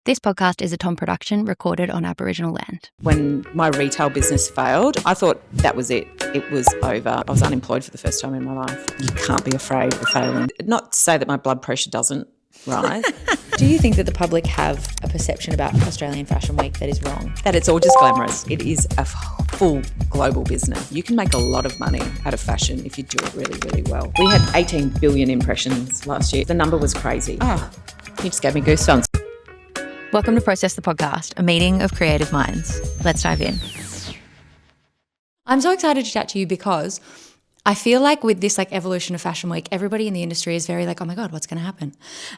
This podcast is a Tom production recorded on Aboriginal land. When my retail business failed, I thought that was it. It was over. I was unemployed for the first time in my life. You can't be afraid of failing. Not to say that my blood pressure doesn't rise. Do you think that the public have a perception about Australian Fashion Week that is wrong? That it's all just glamorous. It is a full global business. You can make a lot of money out of fashion if you do it really, really well. We had 18 billion impressions last year. The number was crazy. You just gave me goosebumps. Welcome to Process the Podcast, a meeting of creative minds. Let's dive in. I'm so excited to chat to you because I feel like with this evolution of Fashion Week, everybody in the industry is very oh my God, what's going to happen?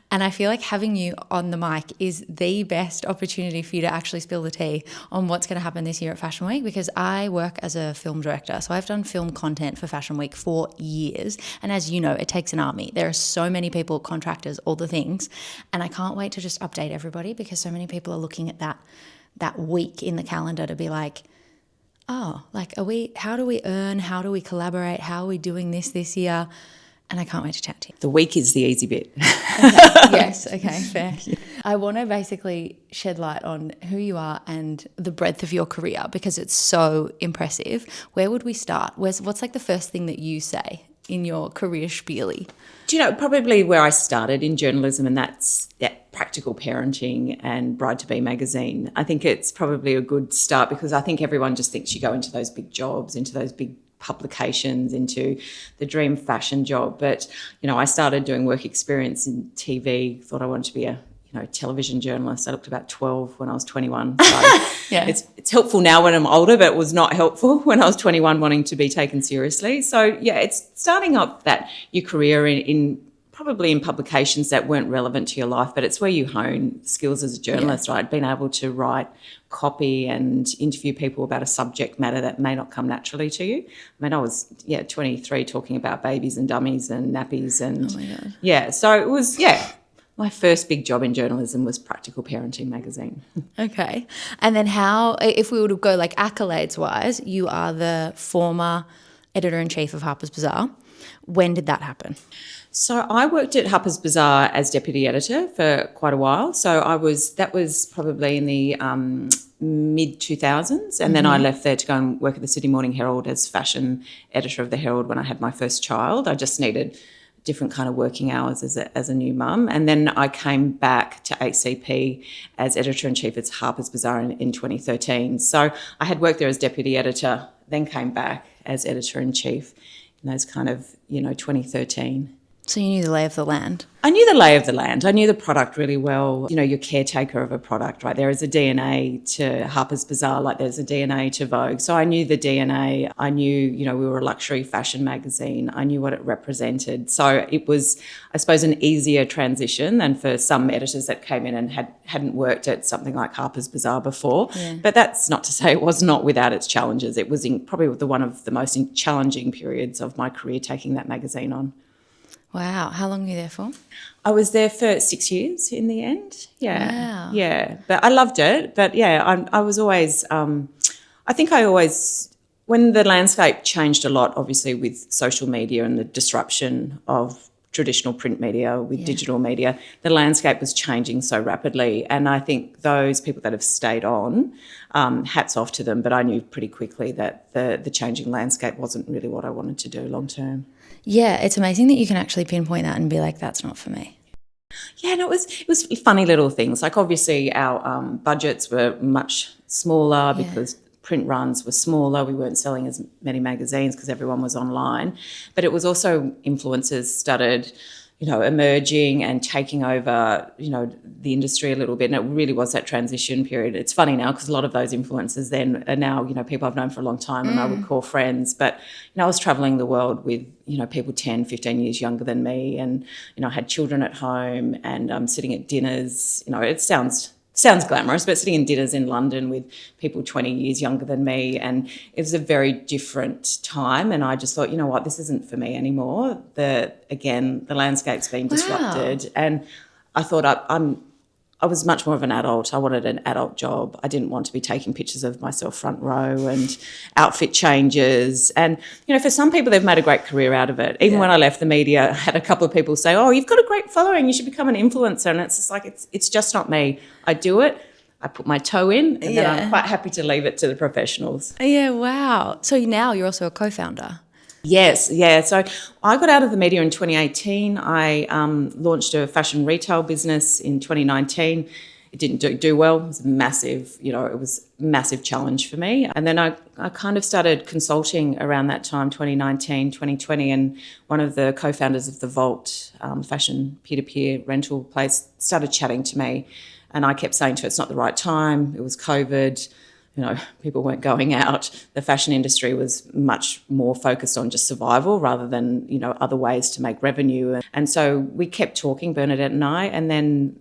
And I feel like having you on the mic is the best opportunity for you to actually spill the tea on what's going to happen this year at Fashion Week, because I work as a film director. So I've done film content for Fashion Week for years. And as you know, it takes an army. There are so many people, contractors, all the things. And I can't wait to just update everybody because so many people are looking at that week in the calendar to be like, how do we earn? How do we collaborate? How are we doing this year? And I can't wait to chat to you. The week is the easy bit. Okay. Yes, okay, fair. I want to basically shed light on who you are and the breadth of your career because it's so impressive. Where would we start? What's the first thing that you say in your career spiel-y? Do you know, probably where I started in journalism, and that's that Practical Parenting and Bride-to-Be magazine. I think it's probably a good start because I think everyone just thinks you go into those big jobs, into those big publications, into the dream fashion job. But, I started doing work experience in TV, thought I wanted to be a television journalist. I looked about 12 when I was 21. So yeah. It's helpful now when I'm older, but it was not helpful when I was 21 wanting to be taken seriously. So, yeah, it's starting up your career in probably in publications that weren't relevant to your life, but it's where you hone skills as a journalist, right? Being able to write copy and interview people about a subject matter that may not come naturally to you. I mean, I was, 23 talking about babies and dummies and nappies and, oh my God. Yeah, so it was, my first big job in journalism was Practical Parenting magazine. Okay. And then how, if we were to go accolades-wise, you are the former editor-in-chief of Harper's Bazaar. When did that happen? So I worked at Harper's Bazaar as deputy editor for quite a while. So that was probably in the mid-2000s, and then I left there to go and work at the Sydney Morning Herald as fashion editor of the Herald when I had my first child. I just needed different kind of working hours as a new mum. And then I came back to HCP as editor-in-chief at Harper's Bazaar in 2013. So I had worked there as deputy editor, then came back as editor-in-chief in those kind of, 2013. So you knew the lay of the land? I knew the lay of the land. I knew the product really well. You're caretaker of a product, right? There is a DNA to Harper's Bazaar, like there's a DNA to Vogue. So I knew the DNA. I knew, we were a luxury fashion magazine. I knew what it represented. So it was, I suppose, an easier transition than for some editors that came in and hadn't worked at something like Harper's Bazaar before. Yeah. But that's not to say it was not without its challenges. It was probably one of the most challenging periods of my career taking that magazine on. Wow. How long were you there for? I was there for 6 years in the end. Yeah. Wow. Yeah. But I loved it. But, I was always when the landscape changed a lot, obviously, with social media and the disruption of traditional print media with digital media, the landscape was changing so rapidly. And I think those people that have stayed on, hats off to them. But I knew pretty quickly that the changing landscape wasn't really what I wanted to do long term. Yeah, it's amazing that you can actually pinpoint that and be like, that's not for me. Yeah, and it was funny little things. Obviously our budgets were much smaller because print runs were smaller. We weren't selling as many magazines because everyone was online. But it was also influencers started, emerging and taking over, the industry a little bit. And it really was that transition period. It's funny now because a lot of those influencers then are now, people I've known for a long time and I would call friends. But, I was travelling the world with, people 10, 15 years younger than me and, I had children at home and I'm sitting at dinners. It sounds glamorous, but sitting in dinners in London with people 20 years younger than me, and it was a very different time. And I just thought, you know what, this isn't for me anymore. The landscape's been disrupted, and I thought I was much more of an adult. I wanted an adult job. I didn't want to be taking pictures of myself front row and outfit changes. And, for some people, they've made a great career out of it. Even when I left the media, I had a couple of people say, oh, you've got a great following. You should become an influencer. And it's just like, it's just not me. I do it. I put my toe in and then I'm quite happy to leave it to the professionals. Yeah, wow. So now you're also a co-founder. Yes, yeah. So I got out of the media in 2018. I launched a fashion retail business in 2019. It didn't do well. It was a massive, massive challenge for me. And then I kind of started consulting around that time, 2019, 2020, and one of the co-founders of the Vault fashion peer-to-peer rental place started chatting to me. And I kept saying to her, it's not the right time. It was COVID. People weren't going out. The fashion industry was much more focused on just survival rather than, other ways to make revenue. And so we kept talking, Bernadette and I, and then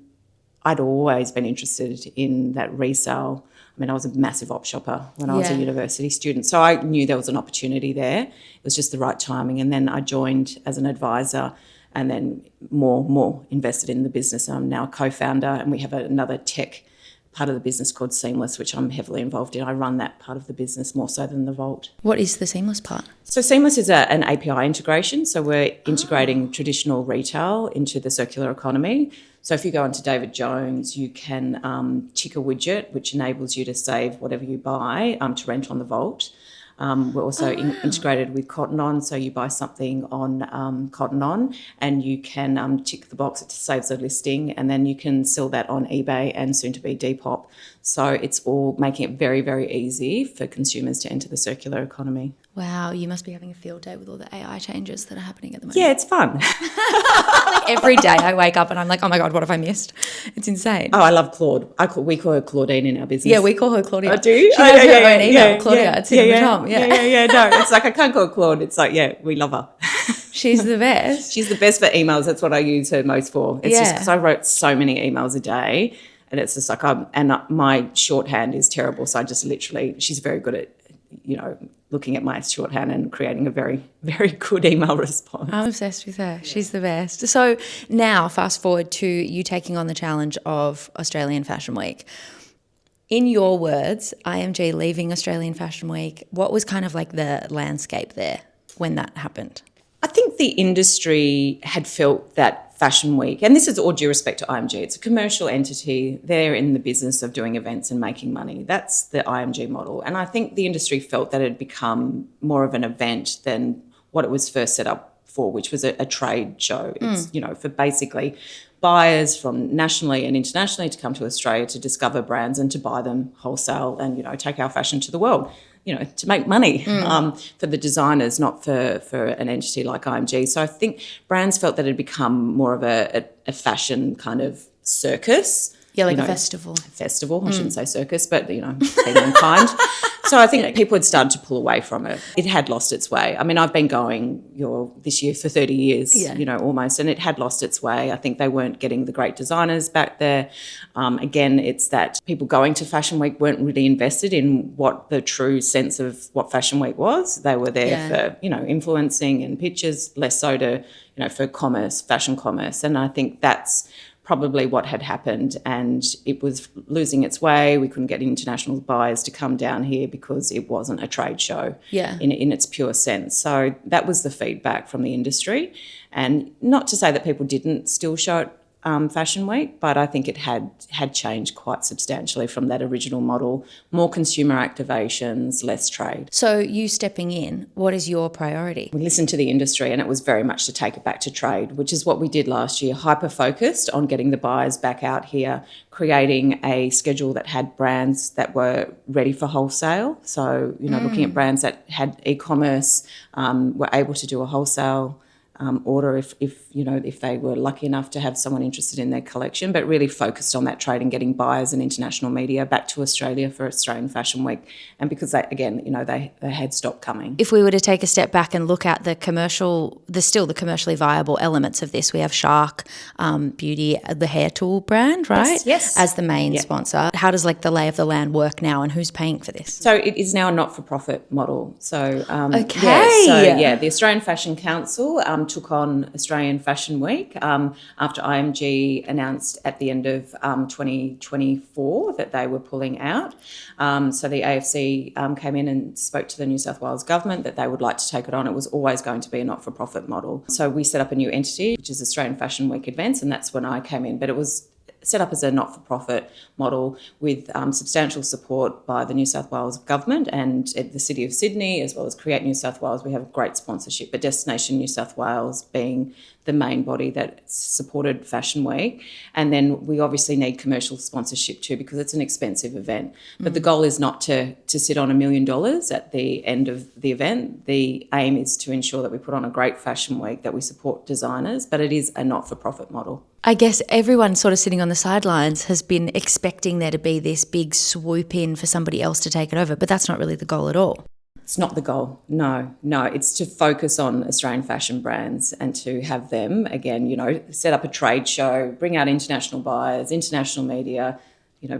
I'd always been interested in that resale. I mean, I was a massive op shopper when I was a university student, so I knew there was an opportunity there. It was just the right timing. And then I joined as an advisor and then more invested in the business. I'm now a co-founder and we have another tech part of the business called Seamless, which I'm heavily involved in. I run that part of the business more so than the Vault. What is the Seamless part? So Seamless is an API integration. So we're integrating traditional retail into the circular economy. So if you go onto David Jones, you can tick a widget, which enables you to save whatever you buy to rent on the Vault. We're also integrated with Cotton On, so you buy something on Cotton On and you can tick the box, it saves a listing, and then you can sell that on eBay and soon to be Depop. So it's all making it very, very easy for consumers to enter the circular economy. Wow, you must be having a field day with all the AI changes that are happening at the moment. Yeah, it's fun. Like every day I wake up and I'm like, oh my God, what have I missed? It's insane. Oh, I love Claude. We call her Claudine in our business. Yeah, we call her Claudia. Oh, do you? She has her own email, Claudia. It's in the top. Yeah. No, it's like I can't call her Claude. It's like, we love her. She's the best. She's the best for emails. That's what I use her most for. It's just because I wrote so many emails a day and it's just like, my shorthand is terrible. So I just literally, she's very good at, looking at my shorthand and creating a very, very good email response. I'm obsessed with her. She's the best. So now fast forward to you taking on the challenge of Australian Fashion Week. In your words, IMG leaving Australian Fashion Week, what was kind of like the landscape there when that happened? I think the industry had felt that Fashion Week, and this is all due respect to IMG, it's a commercial entity. They're in the business of doing events and making money. That's the IMG model. And I think the industry felt that it had become more of an event than what it was first set up for, which was a trade show. It's, for basically buyers from nationally and internationally to come to Australia to discover brands and to buy them wholesale and, take our fashion to the world. To make money for the designers, not for an entity like IMG. So I think brands felt that it had become more of a fashion kind of circus. Yeah, like a festival. I shouldn't say circus, but, being unkind. So I think people had started to pull away from it. It had lost its way. I mean, I've been going this year for 30 years, almost, and it had lost its way. I think they weren't getting the great designers back there. Again, it's that people going to Fashion Week weren't really invested in what the true sense of what Fashion Week was. They were there for, influencing and pictures, less so to, for commerce, fashion commerce. And I think that's probably what had happened, and it was losing its way. We couldn't get international buyers to come down here because it wasn't a trade show in its pure sense. So that was the feedback from the industry, and not to say that people didn't still show it Fashion Week, but I think it had changed quite substantially from that original model. More consumer activations, less trade. So you stepping in, what is your priority? We listened to the industry and it was very much to take it back to trade, which is what we did last year, hyper-focused on getting the buyers back out here, creating a schedule that had brands that were ready for wholesale. So, looking at brands that had e-commerce, were able to do a wholesale order if they were lucky enough to have someone interested in their collection, but really focused on that trade and getting buyers and international media back to Australia for Australian Fashion Week. And because they had stopped coming. If we were to take a step back and look at the commercially viable elements of this, we have Shark Beauty, the hair tool brand, right? Yes. As the main sponsor. How does the lay of the land work now, and who's paying for this? So it is now a not-for-profit model. So the Australian Fashion Council took on Australian Fashion Week after IMG announced at the end of 2024 that they were pulling out. So the AFC came in and spoke to the New South Wales government that they would like to take it on. It was always going to be a not-for-profit model. So we set up a new entity, which is Australian Fashion Week Events, and that's when I came in. But it was set up as a not-for-profit model with substantial support by the New South Wales government and the City of Sydney, as well as Create New South Wales. We have great sponsorship, but Destination New South Wales being the main body that supported Fashion Week. And then we obviously need commercial sponsorship too, because it's an expensive event. But the goal is not to sit on $1 million at the end of the event. The aim is to ensure that we put on a great Fashion Week, that we support designers, but it is a not-for-profit model. I guess everyone sort of sitting on the sidelines has been expecting there to be this big swoop in for somebody else to take it over, but that's not really the goal at all. It's not the goal. No. It's to focus on Australian fashion brands and to have them, again, set up a trade show, bring out international buyers, international media,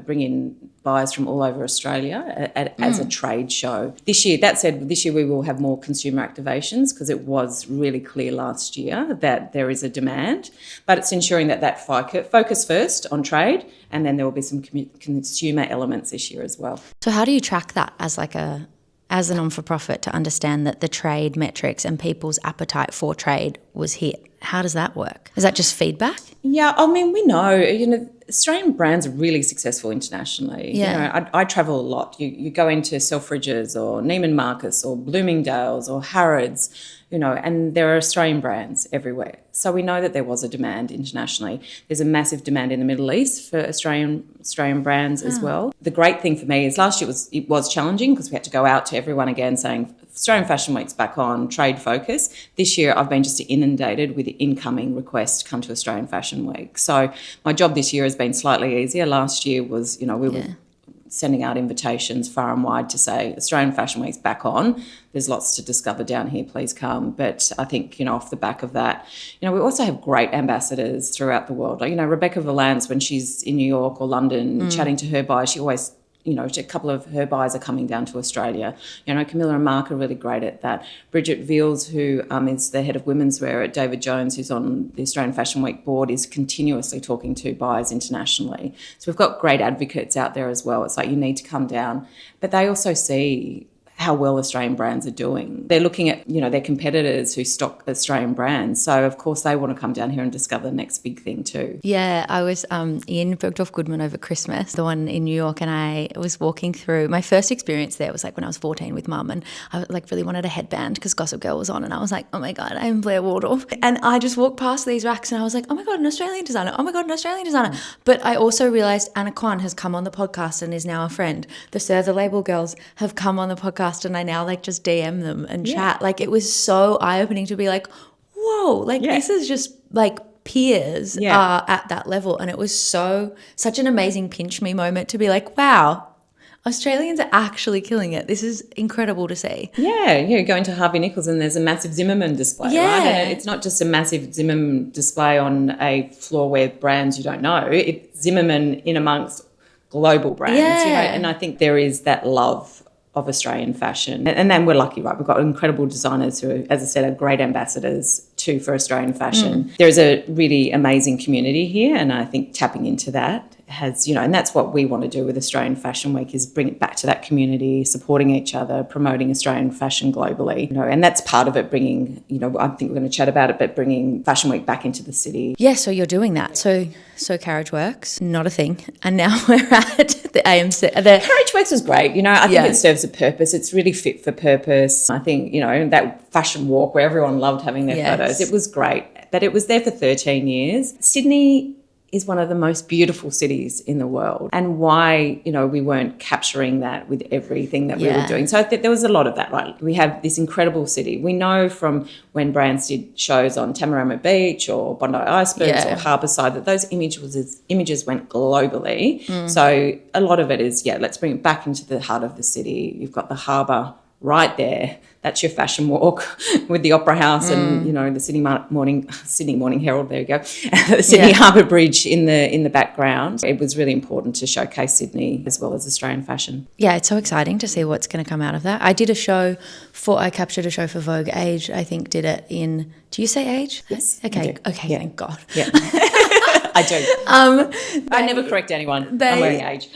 bring in buyers from all over Australia as a trade show. This year we will have more consumer activations because it was really clear last year that there is a demand, but it's ensuring that focus first on trade, and then there will be some consumer elements this year as well. So how do you track that as a non-for-profit to understand that the trade metrics and people's appetite for trade was hit? How does that work? Is that just feedback? Yeah, I mean, we know, Australian brands are really successful internationally. Yeah. I travel a lot. You go into Selfridges or Neiman Marcus or Bloomingdale's or Harrods, and there are Australian brands everywhere. So we know that there was a demand internationally. There's a massive demand in the Middle East for Australian brands as well. The great thing for me is last year it was challenging because we had to go out to everyone again saying Australian Fashion Week's back on, trade focus. This year I've been just inundated with incoming requests to come to Australian Fashion Week. So my job this year has been slightly easier. Last year was, we were sending out invitations far and wide to say Australian Fashion Week's back on. There's lots to discover down here, please come. But I think, off the back of that, we also have great ambassadors throughout the world. Like, Rebecca Valance, when she's in New York or London chatting to her buyers, she always, a couple of her buyers are coming down to Australia. Camilla and Mark are really great at that. Bridget Veals, who is the head of women's wear at David Jones, who's on the Australian Fashion Week board, is continuously talking to buyers internationally. So we've got great advocates out there as well. It's like you need to come down. But they also see how well Australian brands are doing. They're looking at, their competitors who stock Australian brands. So, of course, they want to come down here and discover the next big thing too. Yeah, I was in Bergdorf Goodman over Christmas, the one in New York, and I was walking through. My first experience there was when I was 14 with Mum, and I really wanted a headband because Gossip Girl was on, and I was like, oh my God, I'm Blair Waldorf. And I just walked past these racks and I was like, oh my God, an Australian designer. Oh my God, an Australian designer. But I also realised Anna Kwan has come on the podcast and is now a friend. The Sir the Label girls have come on the podcast and I now just DM them and chat. It was so eye-opening to be like, whoa, this is just peers are at that level. And it was such an amazing pinch me moment to be like, wow, Australians are actually killing it. This is incredible to see. Yeah, going to Harvey Nichols and there's a massive Zimmerman display, right? And it's not just a massive Zimmerman display on a floor where brands you don't know. It's Zimmerman in amongst global brands, and I think there is that love of Australian fashion. And then we're lucky, right? We've got incredible designers who, as I said, are great ambassadors too for Australian fashion. There's a really amazing community here, and I think tapping into that has, and that's what we want to do with Australian Fashion Week, is bring it back to that community, supporting each other, promoting Australian fashion globally, and that's part of it, bringing, I think we're going to chat about it, but bringing Fashion Week back into the city. Yeah, so you're doing that. So Carriageworks, not a thing. And now we're at the AMC. Carriageworks was great. I think it serves a purpose. It's really fit for purpose. I think, that fashion walk where everyone loved having their photos, it was great. But it was there for 13 years. Sydney is one of the most beautiful cities in the world, and why, we weren't capturing that with everything that we were doing. So I think there was a lot of that, right? We have this incredible city. We know from when brands did shows on Tamarama Beach or Bondi Icebergs or Harper side that those images went globally. So a lot of it is, let's bring it back into the heart of the city. You've got the harbour right there. That's your fashion walk with the Opera House and, the Sydney Morning Herald, there you go, the Sydney Harbour Bridge in the background. It was really important to showcase Sydney as well as Australian fashion. Yeah, it's so exciting to see what's going to come out of that. I captured a show for Vogue. Age, I think, did it in, do you say Age? Yes. Okay, Yeah. Thank God. Yeah. I do. I never correct anyone. I'm wearing Age.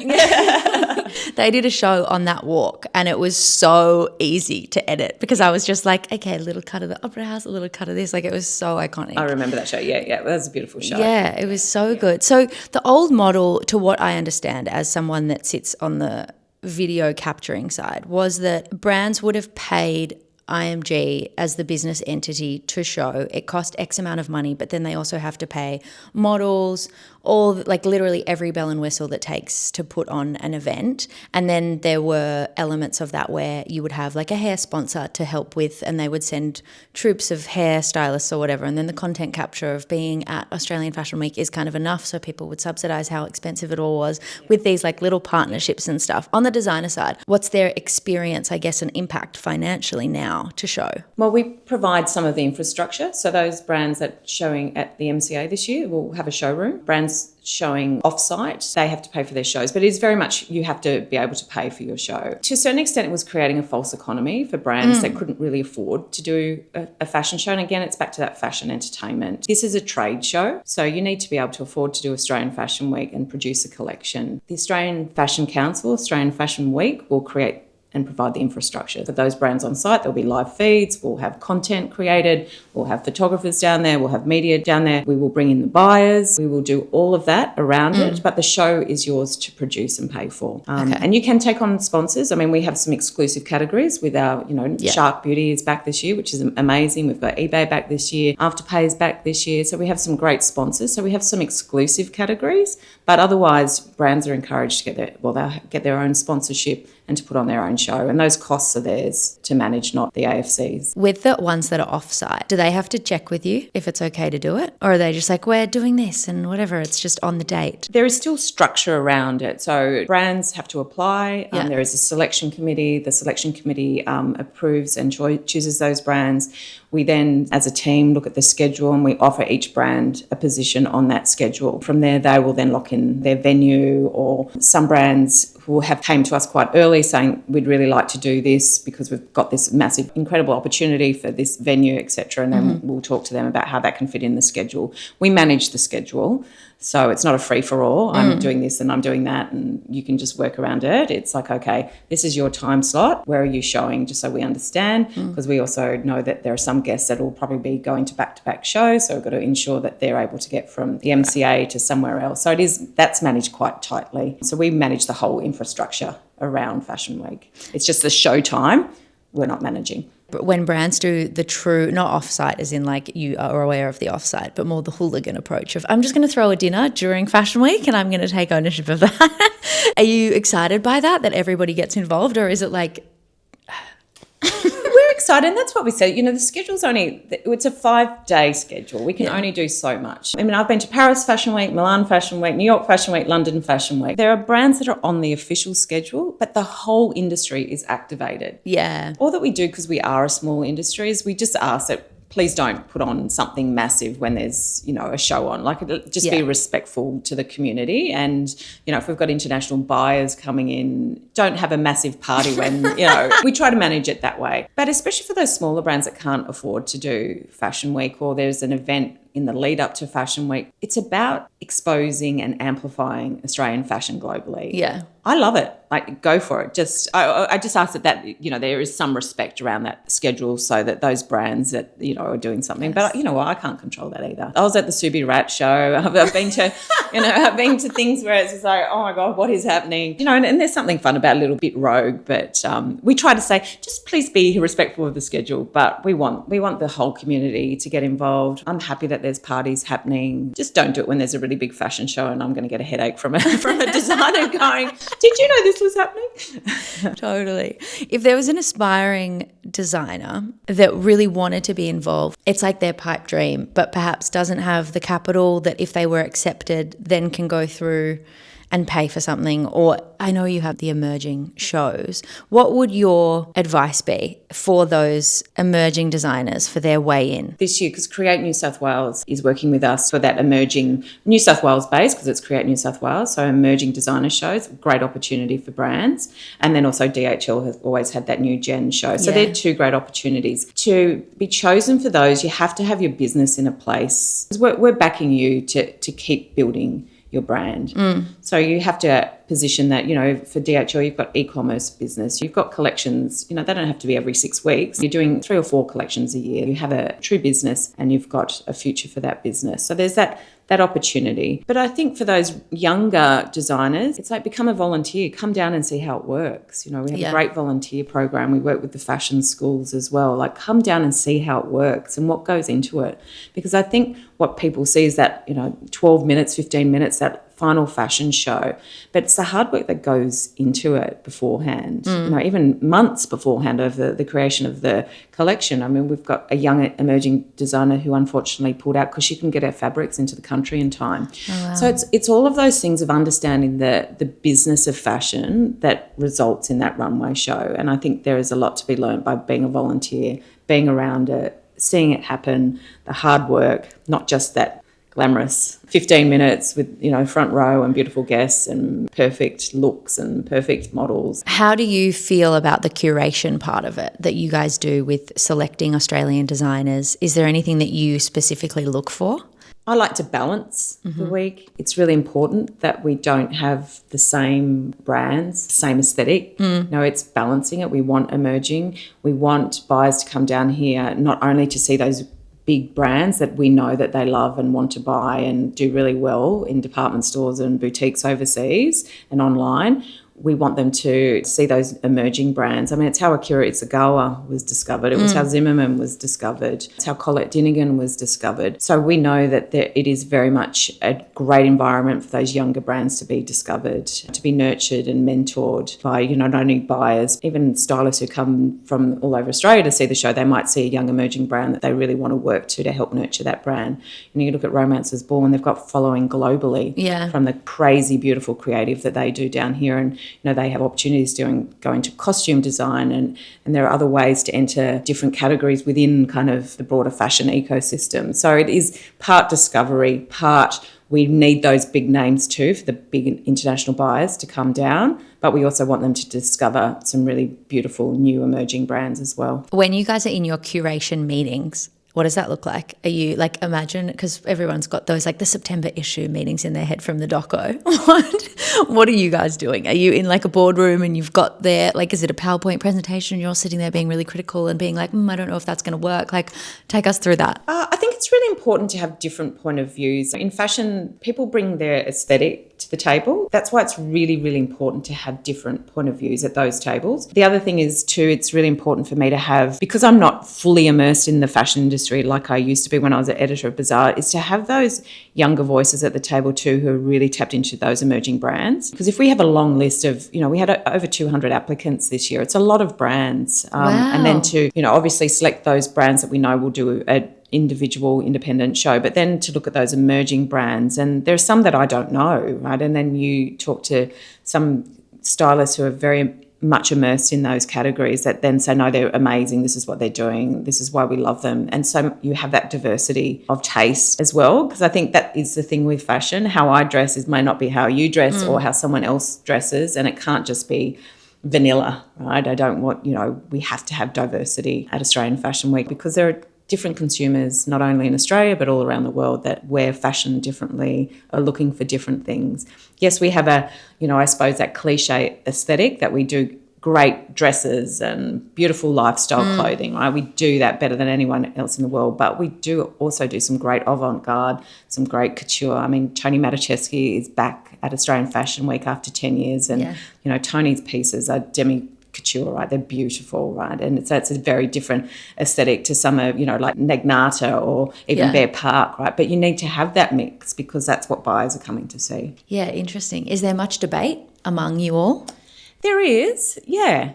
They did a show on that walk and it was so easy to edit because I was just like, okay, a little cut of the Opera House, a little cut of this. Like, it was so iconic. I remember that show. Yeah. That was a beautiful show. Yeah, it was so good. So the old model, to what I understand as someone that sits on the video capturing side, was that brands would have paid IMG as the business entity to show. It cost X amount of money, but then they also have to pay models, literally every bell and whistle that takes to put on an event. And then there were elements of that where you would have like a hair sponsor to help with, and they would send troops of hairstylists or whatever. And then the content capture of being at Australian Fashion Week is kind of enough, so people would subsidise how expensive it all was with these like little partnerships and stuff. On the designer side, what's their experience, I guess, and impact financially now to show? Well, we provide some of the infrastructure. So those brands that showing at the MCA this year will have a showroom. Brands showing off-site, they have to pay for their shows, but it is very much you have to be able to pay for your show. To a certain extent, it was creating a false economy for brands that couldn't really afford to do a fashion show. And again, it's back to that fashion entertainment. This is a trade show, so you need to be able to afford to do Australian Fashion Week and produce a collection. The Australian Fashion Council, Australian Fashion Week, will create and provide the infrastructure. For those brands on site, there'll be live feeds, we'll have content created, we'll have photographers down there, we'll have media down there, we will bring in the buyers, we will do all of that around it, but the show is yours to produce and pay for. And you can take on sponsors. I mean, we have some exclusive categories with our, Shark Beauty is back this year, which is amazing. We've got eBay back this year, Afterpay is back this year. So we have some great sponsors. So we have some exclusive categories, but otherwise brands are encouraged to they'll get their own sponsorship and to put on their own show. And those costs are theirs to manage, not the AFC's. With the ones that are off-site, do they have to check with you if it's okay to do it? Or are they just like, we're doing this and whatever, it's just on the date? There is still structure around it. So brands have to apply. There is a selection committee. The selection committee approves and chooses those brands. We then, as a team, look at the schedule and we offer each brand a position on that schedule. From there, they will then lock in their venue, or some brands who have came to us quite early saying, we'd really like to do this because we've got this massive, incredible opportunity for this venue, etc. And then we'll talk to them about how that can fit in the schedule. We manage the schedule. So it's not a free-for-all. I'm doing this and I'm doing that and you can just work around it. It's like, okay, this is your time slot. Where are you showing? Just so we understand, because we also know that there are some guests that will probably be going to back-to-back shows. So we've got to ensure that they're able to get from the MCA to somewhere else. So that's managed quite tightly. So we manage the whole infrastructure around Fashion Week. It's just the show time we're not managing. But when brands do the true, not off-site as in like you are aware of the off-site, but more the hooligan approach of, I'm just going to throw a dinner during Fashion Week and I'm going to take ownership of that. Are you excited by that everybody gets involved, or is it like... We're excited, and that's what we said. The schedule's it's a 5-day schedule. We can only do so much. I mean, I've been to Paris Fashion Week, Milan Fashion Week, New York Fashion Week, London Fashion Week. There are brands that are on the official schedule, but the whole industry is activated. Yeah. All that we do, because we are a small industry, is we just ask that please don't put on something massive when there's, a show on. Like, just be respectful to the community. And, if we've got international buyers coming in, don't have a massive party when, we try to manage it that way. But especially for those smaller brands that can't afford to do Fashion Week, or there's an event in the lead up to Fashion Week, it's about exposing and amplifying Australian fashion globally. Yeah. I love it. Like, go for it. I just ask that there is some respect around that schedule, so that those brands that, are doing something. Yes. But I can't control that either. I was at the Subi Rat show. I've been to, I've been to things where it's just like, oh my God, what is happening? And there's something fun about a little bit rogue, but we try to say, just please be respectful of the schedule. But we want the whole community to get involved. I'm happy that there's parties happening. Just don't do it when there's a really big fashion show and I'm going to get a headache from a designer going, did you know this was happening? Totally. If there was an aspiring designer that really wanted to be involved, it's like their pipe dream, but perhaps doesn't have the capital that if they were accepted then can go through and pay for something, or I know you have the emerging shows, what would your advice be for those emerging designers for their way in? This year, because Create New South Wales is working with us for that emerging New South Wales base, because it's Create New South Wales, so emerging designer shows, great opportunity for brands. And then also DHL has always had that new gen show. So they're two great opportunities. To be chosen for those, you have to have your business in a place. We're backing you to keep building your brand. So you have to position that, for DHL, you've got e-commerce business, you've got collections, they don't have to be every 6 weeks. You're doing 3 or 4 collections a year. You have a true business and you've got a future for that business. So there's that opportunity. But I think for those younger designers, it's like become a volunteer, come down and see how it works. We have a great volunteer program. We work with the fashion schools as well. Like come down and see how it works and what goes into it. Because I think what people see is that, 12 minutes, 15 minutes, that final fashion show, but it's the hard work that goes into it beforehand, even months beforehand over the creation of the collection. I mean, we've got a young emerging designer who unfortunately pulled out because she couldn't get her fabrics into the country in time. Oh, wow. So it's all of those things of understanding the business of fashion that results in that runway show. And I think there is a lot to be learned by being a volunteer, being around it, seeing it happen, the hard work, not just that glamorous 15 minutes with, front row and beautiful guests and perfect looks and perfect models. How do you feel about the curation part of it that you guys do with selecting Australian designers? Is there anything that you specifically look for? I like to balance the week. It's really important that we don't have the same brands, same aesthetic. No, it's balancing it. We want emerging. We want buyers to come down here not only to see those big brands that we know that they love and want to buy and do really well in department stores and boutiques overseas and online. We want them to see those emerging brands. I mean, it's how Akira Itsugawa was discovered. It was how Zimmerman was discovered. It's how Colette Dinnigan was discovered. So we know that it is very much a great environment for those younger brands to be discovered, to be nurtured and mentored by, not only buyers, even stylists who come from all over Australia to see the show. They might see a young emerging brand that they really want to work to help nurture that brand. And you look at Romance is Born, they've got following globally from the crazy, beautiful creative that they do down here. And they have opportunities going to costume design and there are other ways to enter different categories within kind of the broader fashion ecosystem. So it is part discovery, part we need those big names too for the big international buyers to come down, but we also want them to discover some really beautiful new emerging brands as well. When you guys are in your curation meetings, what does that look like? Are you imagine, because everyone's got those the September issue meetings in their head from the doco. What are you guys doing? Are you in a boardroom and you've got there, is it a PowerPoint presentation and you're all sitting there being really critical and being I don't know if that's going to work? Take us through that. I think it's really important to have different point of views. In fashion, people bring their aesthetic to the table. That's why it's really, really important to have different point of views at those tables. The other thing is too, it's really important for me to have, because I'm not fully immersed in the fashion industry like I used to be when I was an editor of Bazaar, is to have those younger voices at the table too who are really tapped into those emerging brands. Because if we have a long list of, we had over 200 applicants this year, it's a lot of brands. Wow. And then to, obviously select those brands that we know will do a individual independent show, but then to look at those emerging brands, and there's some that I don't know, right? And then you talk to some stylists who are very much immersed in those categories that then say, no, they're amazing, this is what they're doing, this is why we love them. And so you have that diversity of taste as well, because I think that is the thing with fashion. How I dress may not be how you dress or how someone else dresses, and it can't just be vanilla, right? I don't want, we have to have diversity at Australian Fashion Week, because there are different consumers, not only in Australia, but all around the world, that wear fashion differently, are looking for different things. Yes, we have I suppose that cliche aesthetic that we do great dresses and beautiful lifestyle clothing, right? We do that better than anyone else in the world, but we do also do some great avant-garde, some great couture. I mean, Tony Matuszewski is back at Australian Fashion Week after 10 years and, Tony's pieces are couture, right? They're beautiful, right? And it's a very different aesthetic to some of, like Nagnata or even Bear Park, right? But you need to have that mix because that's what buyers are coming to see. Yeah, interesting. Is there much debate among you all? There is, yeah,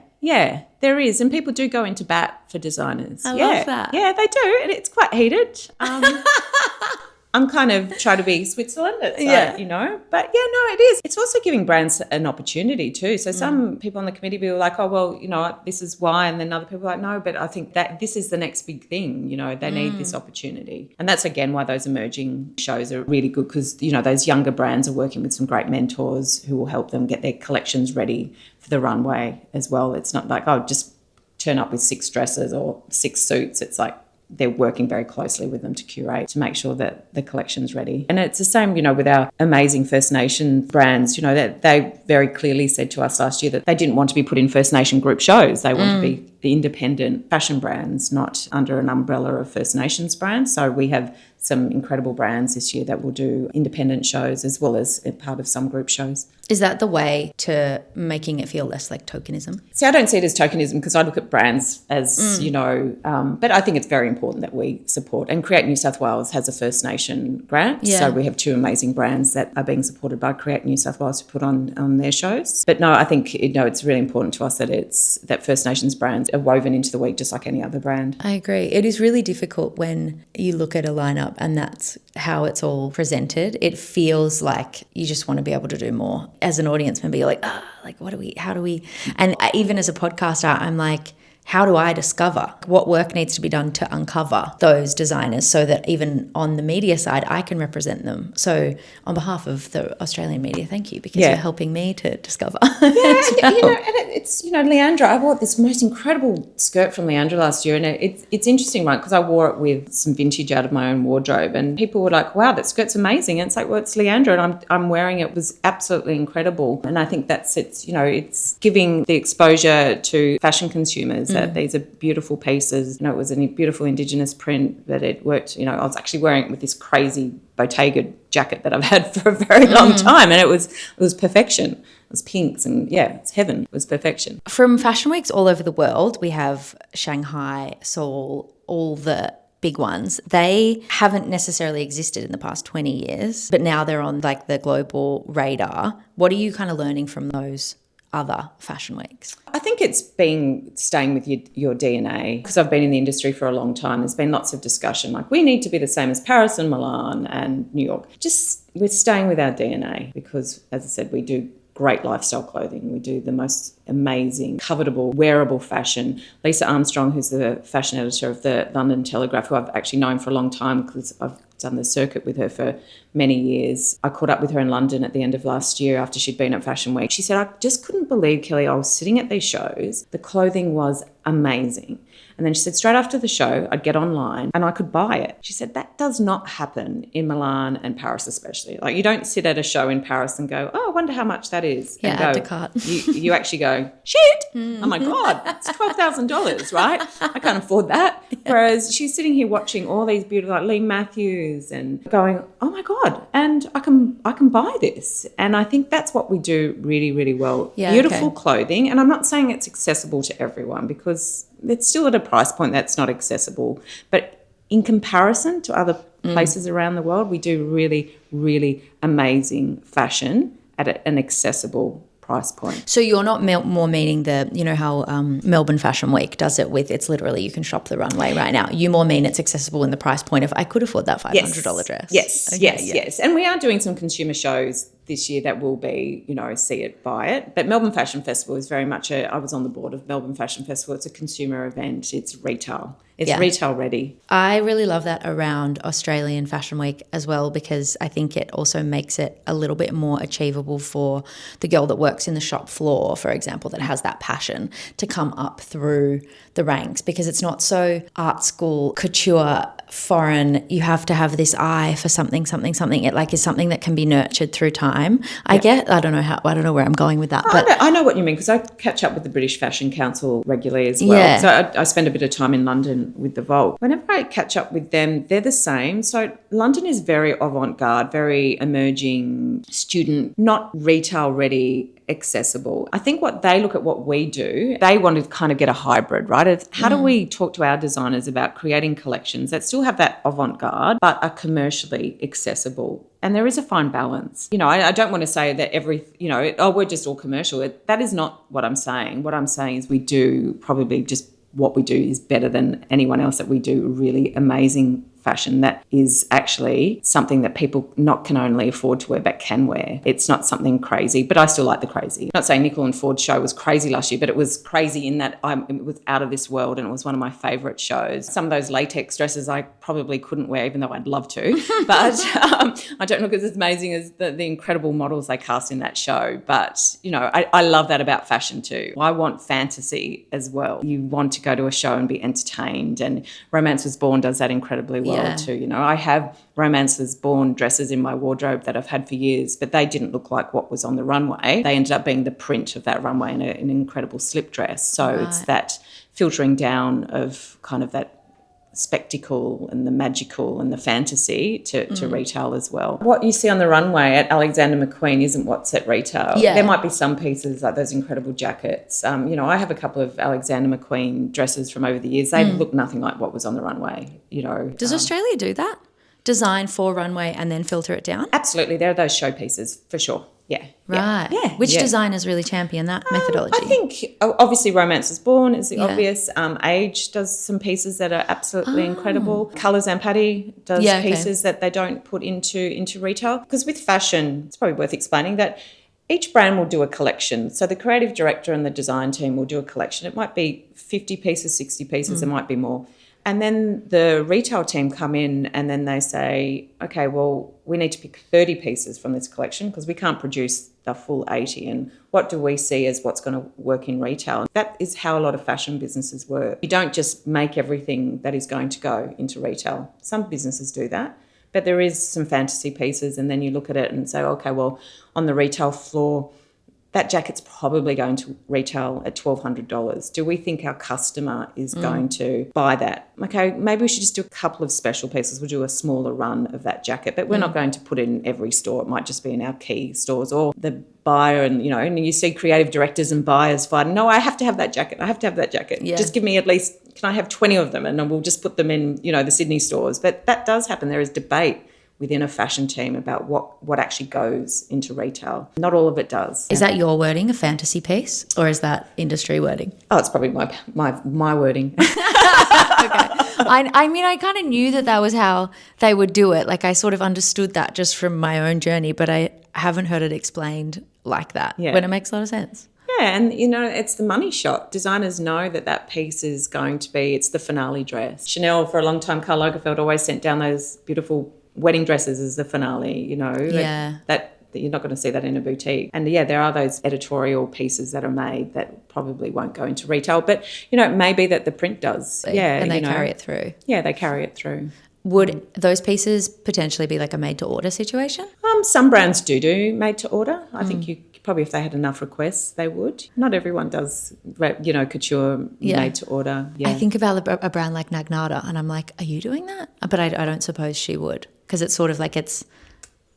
there is. And people do go into bat for designers. I love that. Yeah, they do. And it's quite heated. I'm kind of trying to be Switzerland. It's Yeah. you know, but yeah, no, it is. It's also giving brands an opportunity too. So some people on the committee will be like, oh, well, you know, this is why. And then other people are like, no, but I think that this is the next big thing. You know, they need this opportunity. And that's, again, why those emerging shows are really good, because, you know, those younger brands are working with some great mentors who will help them get their collections ready for the runway as well. It's not like, oh, just turn up with 6 dresses or 6 suits. It's like, they're working very closely with them to curate, to make sure that the collection's ready. And it's the same, you know, with our amazing First Nation brands. You know, that they very clearly said to us last year that they didn't want to be put in First Nation group shows. They want to be the independent fashion brands, not under an umbrella of First Nations brands. So we have some incredible brands this year that will do independent shows as well as a part of some group shows. Is that the way to making it feel less like tokenism? See, I don't see it as tokenism, because I look at brands as, you know, but I think it's very important that we support. And Create New South Wales has a First Nation grant. Yeah. So we have 2 amazing brands that are being supported by Create New South Wales to put on their shows. But no, I think, you know, it's really important to us that First Nations brands are woven into the week just like any other brand. I agree. It is really difficult when you look at a lineup and that's how it's all presented. It feels like you just want to be able to do more. As an audience member, you're like, how do we? And even as a podcaster, I'm like, how do I discover what work needs to be done to uncover those designers so that even on the media side, I can represent them? So on behalf of the Australian media, thank you, because you're helping me to discover. Yeah, you know, and it's, you know, Leandra, I bought this most incredible skirt from Leandra last year, and it's interesting, right, because I wore it with some vintage out of my own wardrobe, and people were like, wow, that skirt's amazing. And it's like, well, it's Leandra, and I'm wearing it. It was absolutely incredible. And I think it's, you know, it's giving the exposure to fashion consumers that these are beautiful pieces. You know, it was a beautiful Indigenous print, that it worked. You know, I was actually wearing it with this crazy Bottega jacket that I've had for a very long time, and it was perfection. It was pinks, and yeah, it's heaven. It was perfection. From fashion weeks all over the world, we have Shanghai, Seoul, all the big ones. They haven't necessarily existed in the past 20 years, but now they're on like the global radar. What are you kind of learning from those other fashion weeks? I think it's been staying with your DNA, because I've been in the industry for a long time. There's been lots of discussion, like we need to be the same as Paris and Milan and New York. Just we're staying with our DNA, because, as I said, we do great lifestyle clothing. We do the most amazing, covetable, wearable fashion. Lisa Armstrong, who's the fashion editor of the London Telegraph, who I've actually known for a long time because I've done the circuit with her for many years. I caught up with her in London at the end of last year after she'd been at Fashion Week. She said, I just couldn't believe, Kelly, I was sitting at these shows. The clothing was amazing. And then she said, straight after the show, I'd get online and I could buy it. She said, that does not happen in Milan and Paris especially. Like, you don't sit at a show in Paris and go, oh, I wonder how much that is. Yeah, and add go, to cart. you actually go, shit. Oh my God, it's $12,000, right? I can't afford that. Yeah. Whereas she's sitting here watching all these beautiful, like Lee Matthews, and going, oh my God, and I can buy this. And I think that's what we do really, really well. Yeah, beautiful okay. clothing. And I'm not saying it's accessible to everyone, because it's still at a price point that's not accessible. But in comparison to other places around the world, we do really, really amazing fashion at an accessible price point. So you're not more meaning the, you know how Melbourne Fashion Week does it with, it's literally you can shop the runway right now. You more mean it's accessible in the price point of, I could afford that $500 dress. Yes, okay, yes. And we are doing some consumer shows this year that will be, you know, see it, buy it. But Melbourne Fashion Festival is very much I was on the board of Melbourne Fashion Festival. It's a consumer event. It's retail. It's retail ready. I really love that around Australian Fashion Week as well, because I think it also makes it a little bit more achievable for the girl that works in the shop floor, for example, that has that passion to come up through the ranks, because it's not so art school, couture, foreign. You have to have this eye for something. It like is something that can be nurtured through time. I don't know where I'm going with that. But I know what you mean, because I catch up with the British Fashion Council regularly as well. Yeah. So I spend a bit of time in London with the Vault. Whenever I catch up with them, they're the same. So London is very avant-garde, very emerging, student, not retail ready, accessible. I think what they look at what we do, they want to kind of get a hybrid, right? It's how do we talk to our designers about creating collections that still have that avant-garde but are commercially accessible? And there is a fine balance. You know, I don't want to say that we're just all commercial. That is not what I'm saying. What I'm saying is we do probably just what we do is better than anyone else, that we do really amazing fashion that is actually something that people not can only afford to wear but can wear. It's not something crazy, but I still like the crazy. Not saying Nicole and Ford's show was crazy last year, but it was crazy in that it was out of this world and it was one of my favourite shows. Some of those latex dresses I probably couldn't wear, even though I'd love to, but I don't look as amazing as the incredible models they cast in that show. But, you know, I love that about fashion too. I want fantasy as well. You want to go to a show and be entertained, and Romance Was Born does that incredibly well too. You know, I have Romance Was Born dresses in my wardrobe that I've had for years, but they didn't look like what was on the runway. They ended up being the print of that runway in an incredible slip dress. So it's that filtering down of kind of that spectacle and the magical and the fantasy to retail as well. What you see on the runway at Alexander McQueen isn't what's at retail. Yeah. There might be some pieces like those incredible jackets. You know, I have a couple of Alexander McQueen dresses from over the years. They look nothing like what was on the runway, you know. Does Australia do that? Design for runway and then filter it down? Absolutely. There are those showpieces for sure. Yeah. Right. Yeah. Which yeah. designers really champion that methodology? I think obviously Romance Was Born is the obvious. Age does some pieces that are absolutely incredible. Colours and Patty does pieces that they don't put into retail. Because with fashion, it's probably worth explaining that each brand will do a collection. So the creative director and the design team will do a collection. It might be 50 pieces, 60 pieces, it might be more. And then the retail team come in and then they say, okay, well, we need to pick 30 pieces from this collection because we can't produce the full 80. And what do we see as what's going to work in retail? That is how a lot of fashion businesses work. You don't just make everything that is going to go into retail. Some businesses do that, but there is some fantasy pieces, and then you look at it and say, okay, well, on the retail floor, that jacket's probably going to retail at $1,200. Do we think our customer is going to buy that? Okay, maybe we should just do a couple of special pieces. We'll do a smaller run of that jacket, but we're not going to put it in every store. It might just be in our key stores, or the buyer and, you know, and you see creative directors and buyers fighting, no, I have to have that jacket. I have to have that jacket. Yeah. Just give me at least, can I have 20 of them? And then we'll just put them in, you know, the Sydney stores. But that does happen. There is debate within a fashion team about what actually goes into retail. Not all of it does. Is that your wording, a fantasy piece, or is that industry wording? Oh, it's probably my wording. Okay. I mean, I kind of knew that was how they would do it. Like, I sort of understood that just from my own journey, but I haven't heard it explained like that, when it makes a lot of sense. Yeah, and, you know, it's the money shot. Designers know that piece is going to be, it's the finale dress. Chanel, for a long time, Karl Lagerfeld always sent down those beautiful wedding dresses as the finale, you know. Yeah. That you're not going to see that in a boutique. And, yeah, there are those editorial pieces that are made that probably won't go into retail. But, you know, it may be that the print does. Yeah. And they carry it through. Yeah, they carry it through. Would those pieces potentially be like a made-to-order situation? Some brands do made-to-order. I think you probably, if they had enough requests, they would. Not everyone does, you know, couture made-to-order. Yeah. I think about a brand like Nagnata and I'm like, are you doing that? But I don't suppose she would, because it's sort of like it's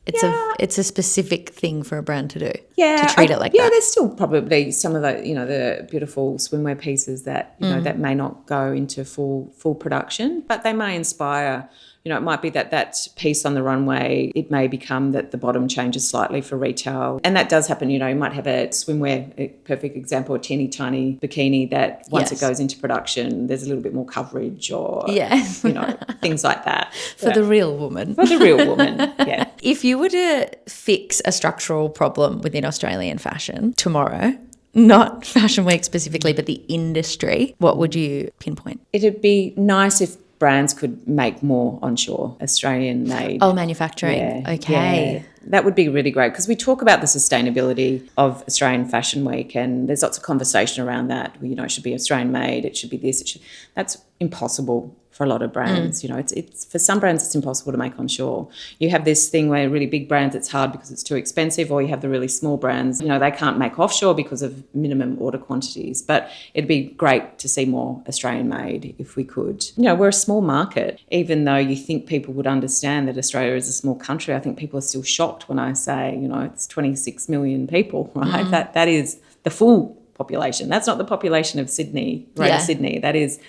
a specific thing for a brand to do. Yeah, to treat it like that. Yeah, there's still probably some of the, you know, the beautiful swimwear pieces that, you know, that may not go into full production, but they may inspire. You know, it might be that piece on the runway, it may become that the bottom changes slightly for retail. And that does happen. You know, you might have a swimwear, a perfect example, a teeny tiny bikini that once it goes into production, there's a little bit more coverage or, you know, things like that. For the real woman. For the real woman, yeah. If you were to fix a structural problem within Australian fashion tomorrow, not Fashion Week specifically, but the industry, what would you pinpoint? It'd be nice if brands could make more onshore, Australian made. Oh, manufacturing. Yeah, okay. Yeah. That would be really great, because we talk about the sustainability of Australian Fashion Week, and there's lots of conversation around that. You know, it should be Australian made, it should be this, that's impossible for a lot of brands. You know, it's for some brands it's impossible to make onshore. You have this thing where really big brands it's hard because it's too expensive, or you have the really small brands, you know, they can't make offshore because of minimum order quantities. But it'd be great to see more Australian made if we could. You know, we're a small market. Even though you think people would understand that Australia is a small country, I think people are still shocked when I say, you know, it's 26 million people, right? That is the full population. That's not the population of Sydney, Greater Sydney. That is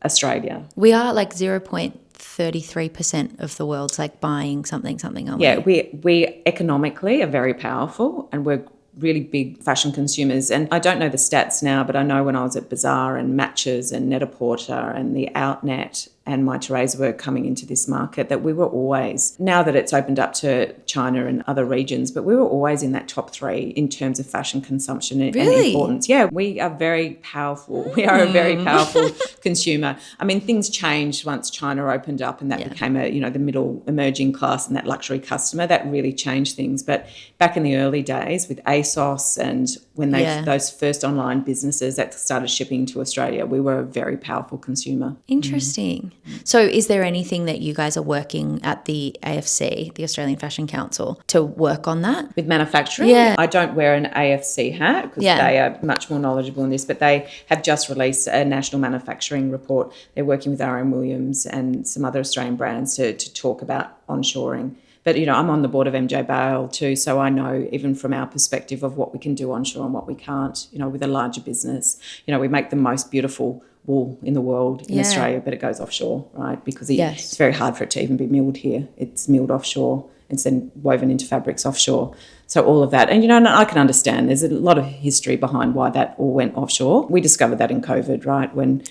Australia. We are like 0.33% of the world's like buying something, aren't we? Yeah, we economically are very powerful, and we're really big fashion consumers. And I don't know the stats now, but I know when I was at Bazaar and Matches and Net-a-Porter and the Outnet, and my Teresa work coming into this market, that we were always, now that it's opened up to China and other regions, but we were always in that top 3 in terms of fashion consumption and importance. Yeah, we are very powerful. We are a very powerful consumer. I mean, things changed once China opened up and that became the middle emerging class and that luxury customer. That really changed things. But back in the early days with ASOS and when those first online businesses that started shipping to Australia, we were a very powerful consumer. Interesting. So is there anything that you guys are working at the AFC, the Australian Fashion Council, to work on that? With manufacturing? Yeah. I don't wear an AFC hat because they are much more knowledgeable in this, but they have just released a national manufacturing report. They're working with R.M. Williams and some other Australian brands to talk about onshoring. But, I'm on the board of MJ Bale too, so I know even from our perspective of what we can do onshore and what we can't, with a larger business. We make the most beautiful wool in the world in Australia, but it goes offshore, right? Because it's very hard for it to even be milled here. It's milled offshore. It's then woven into fabrics offshore. So all of that. And, I can understand there's a lot of history behind why that all went offshore. We discovered that in COVID, right? When,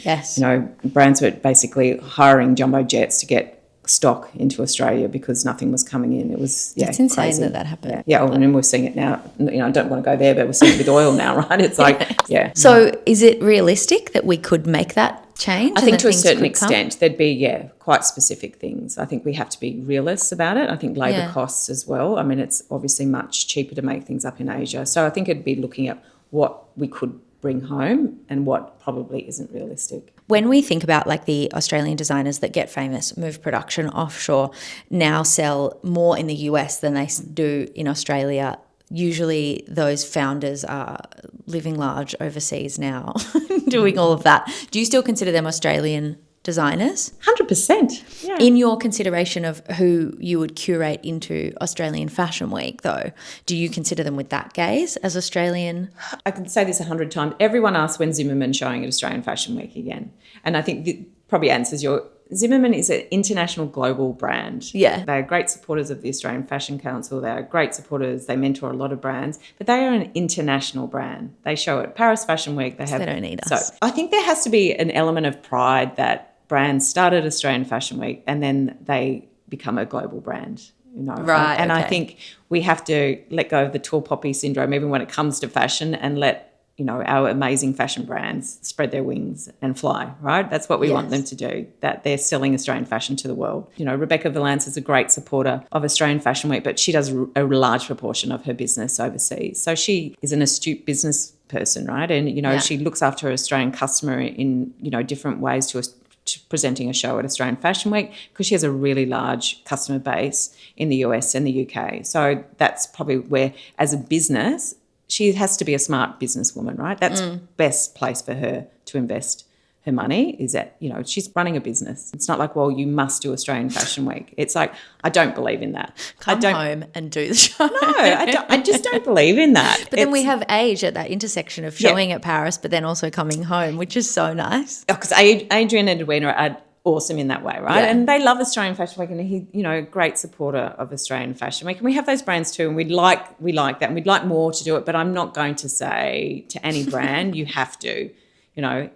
brands were basically hiring jumbo jets to get stock into Australia because nothing was coming in. It was it's insane crazy. that happened. And we're seeing it now. I don't want to go there, but we're seeing it with oil now, right? It's So is it realistic that we could make that change? I think to a certain extent there'd be quite specific things. I think we have to be realists about it. I think labour costs as well. I mean, it's obviously much cheaper to make things up in Asia. So I think it'd be looking at what we could bring home and what probably isn't realistic. When we think about like the Australian designers that get famous, move production offshore, now sell more in the US than they do in Australia, usually those founders are living large overseas now, doing all of that. Do you still consider them Australian designers? 100%. Yeah. In your consideration of who you would curate into Australian Fashion Week, though, do you consider them with that gaze as Australian? I can say this 100 times. Everyone asks when Zimmerman's showing at Australian Fashion Week again. And I think it probably answers your... Zimmerman is an international global brand. Yeah. They are great supporters of the Australian Fashion Council. They are great supporters. They mentor a lot of brands. But they are an international brand. They show at Paris Fashion Week. They don't need us. So I think there has to be an element of pride that brands start at Australian Fashion Week and then they become a global brand, Right. And I think we have to let go of the tall poppy syndrome, even when it comes to fashion, and let, our amazing fashion brands spread their wings and fly, right? That's what we want them to do, that they're selling Australian fashion to the world. Rebecca Valance is a great supporter of Australian Fashion Week, but she does a large proportion of her business overseas. So she is an astute business person, right? And, she looks after her Australian customer in, different ways to presenting a show at Australian Fashion Week because she has a really large customer base in the US and the UK. So that's probably where, as a business, she has to be a smart businesswoman, right? That's best place for her to invest her money is at, she's running a business. It's not like, well, you must do Australian Fashion Week. It's like, I don't believe in that. Come home and do the show. No, I just don't believe in that. But then we have age at that intersection of showing at Paris, but then also coming home, which is so nice. Because Adrian and Edwina are awesome in that way, right? Yeah. And they love Australian Fashion Week, and he, a great supporter of Australian Fashion Week. And we have those brands too, and we like that, and we'd like more to do it. But I'm not going to say to any brand, you have to.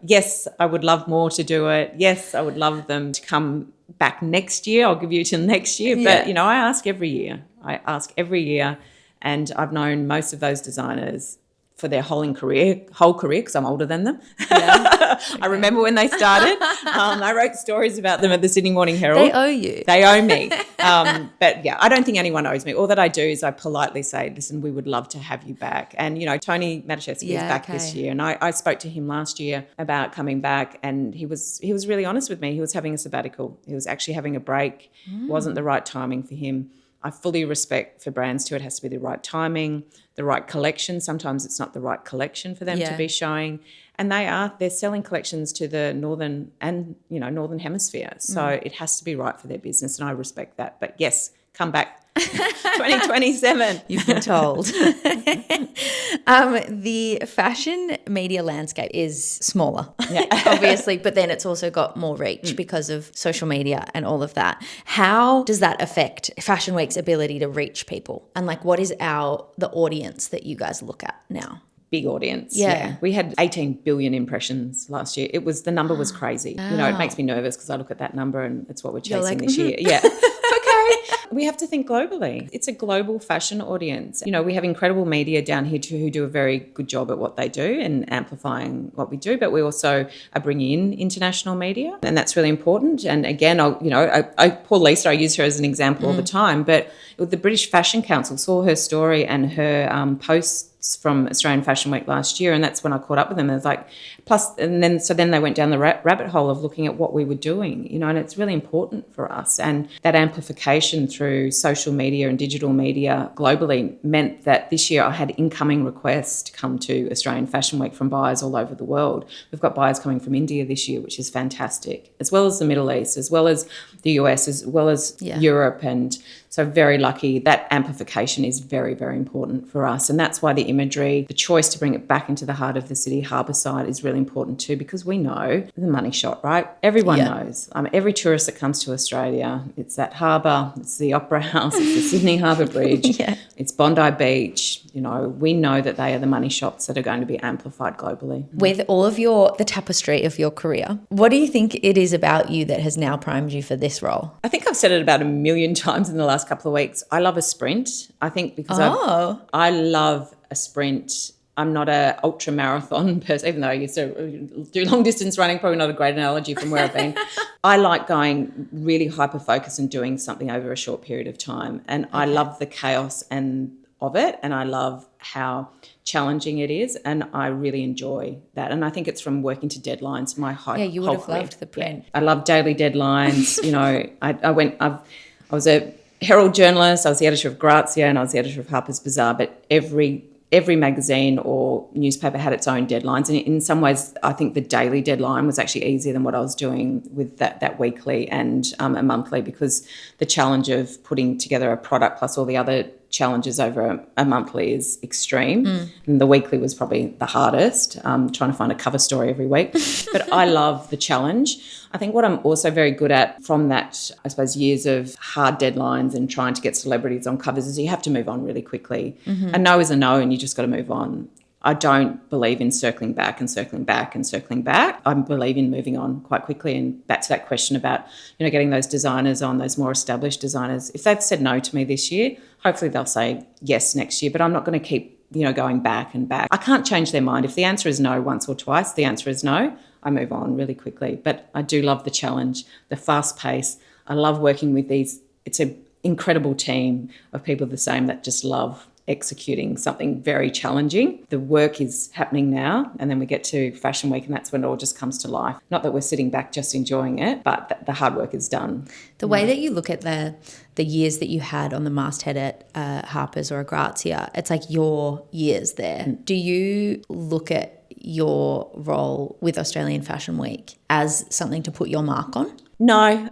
Yes, I would love more to do it. Yes, I would love them to come back next year. I'll give you till next year. But, I ask every year. And I've known most of those designers for their whole career, because I'm older than them. Yeah. Okay. I remember when they started. I wrote stories about them at the Sydney Morning Herald. They owe you. They owe me. But, I don't think anyone owes me. All that I do is I politely say, listen, we would love to have you back. And, Tony Matuszewski is back this year. And I spoke to him last year about coming back, and he was really honest with me. He was having a sabbatical. He was actually having a break. It wasn't the right timing for him. I fully respect for brands too. It has to be the right timing, the right collection. Sometimes it's not the right collection for them to be showing. And they're selling collections to the northern hemisphere. So it has to be right for their business, and I respect that. But yes, come back 2027. You've been told. The fashion media landscape is smaller, obviously, but then it's also got more reach because of social media and all of that. How does that affect Fashion Week's ability to reach people? And what is the audience that you guys look at now? big audience. Yeah. We had 18 billion impressions last year. The number was crazy. Wow. It makes me nervous because I look at that number and it's what we're You're chasing like, this year. Yeah. Okay. We have to think globally. It's a global fashion audience. We have incredible media down here too who do a very good job at what they do and amplifying what we do, but we also are bringing in international media, and that's really important. And again, poor Lisa, I use her as an example all the time, but the British Fashion Council saw her story and her posts from Australian Fashion Week last year, and that's when I caught up with them. It was like, then they went down the rabbit hole of looking at what we were doing, and it's really important for us. And that amplification through social media and digital media globally meant that this year I had incoming requests to come to Australian Fashion Week from buyers all over the world. We've got buyers coming from India this year, which is fantastic, as well as the Middle East, as well as the US, as well as Europe. And so very lucky. That amplification is very, very important for us. And that's why the imagery, the choice to bring it back into the heart of the city, Harbour side, is really important too, because we know the money shot, right? Everyone knows. Every tourist that comes to Australia, it's that harbour, it's the Opera House, it's the Sydney Harbour Bridge, it's Bondi Beach. We know that they are the money shots that are going to be amplified globally. With all of the tapestry of your career, what do you think it is about you that has now primed you for this role? I think I've said it about 1 million times in the last couple of weeks. I love a sprint. I think because I love a sprint. I'm not a ultra marathon person, even though I used to do long distance running, probably not a great analogy from where I've been. I like going really hyper focused and doing something over a short period of time. And I love the chaos of it, and I love how challenging it is, and I really enjoy that. And I think it's from working to deadlines my whole you would have career. loved the print. I love daily deadlines. I was a Herald journalist, I was the editor of Grazia, and I was the editor of Harper's Bazaar, but every magazine or newspaper had its own deadlines, and in some ways I think the daily deadline was actually easier than what I was doing with that weekly and a monthly, because the challenge of putting together a product plus all the other challenges over a monthly is extreme. And the weekly was probably the hardest, trying to find a cover story every week. But I love the challenge. I think what I'm also very good at from that, I suppose, years of hard deadlines and trying to get celebrities on covers is you have to move on really quickly. A no is a no, and you just got to move on. I don't believe in circling back and circling back and circling back. I believe in moving on quite quickly. And back to that question about, getting those designers on, those more established designers. If they've said no to me this year, hopefully they'll say yes next year. But I'm not going to keep, going back and back. I can't change their mind. If the answer is no once or twice, the answer is no, I move on really quickly. But I do love the challenge, the fast pace. I love working with these. It's an incredible team of people the same that just love executing something very challenging. The work is happening now, and then we get to Fashion Week, and that's when it all just comes to life. Not that we're sitting back just enjoying it, but the hard work is done. The way that you look at the years that you had on the masthead at Harper's or Grazia, it's like your years there. Do you look at your role with Australian Fashion Week as something to put your mark on? No.